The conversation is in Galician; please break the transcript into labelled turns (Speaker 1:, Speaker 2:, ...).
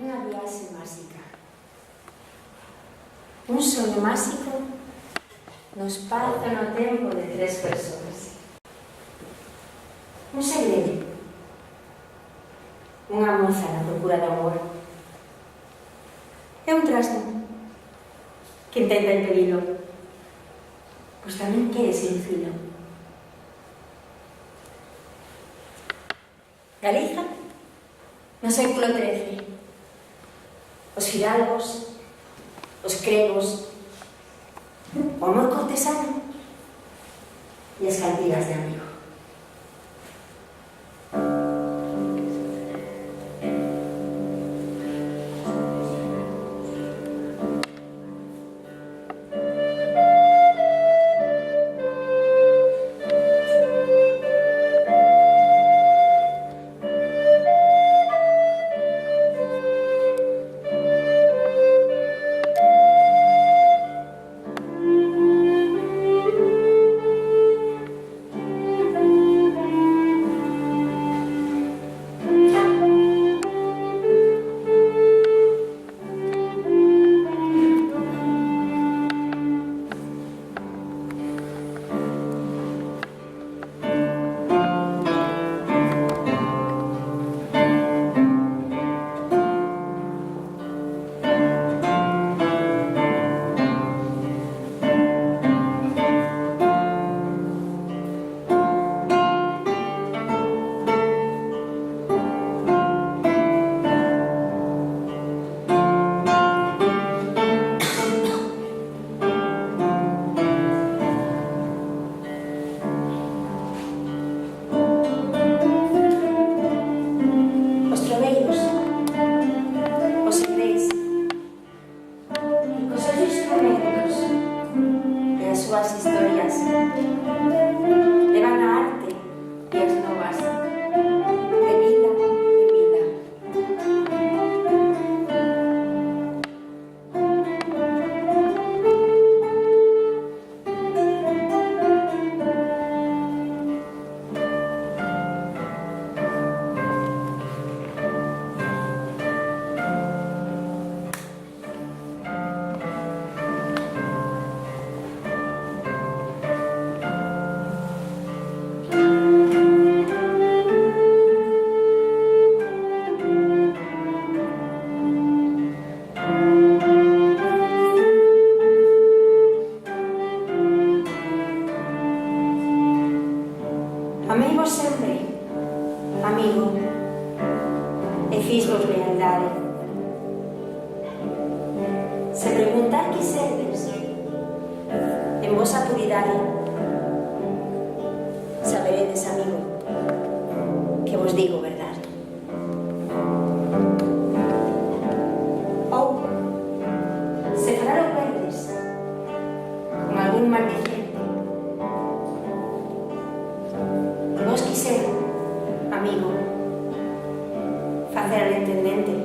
Speaker 1: unha viaxe máxica. Un soño máxico no espazo e no tempo de 3 persoas. Un segredo. Unha moza na procura de amor. E un trasno que intenta impedilo, pois tamén quere sen filo. Galiza, no século XIII. Os fidalgos, os cregos, o amor cortesano e as cantigas de amigo. As historias levan a arte e as novas de vida en vida. Amei-vos sempre, amigo, e fixvos lealdade. Se preguntar que serdes en vosa puridade, saberedes, amigo, que vos digo verdade. Ou, se falar o verdes con algún maldicente, vos quixera, amigo, facer al entendente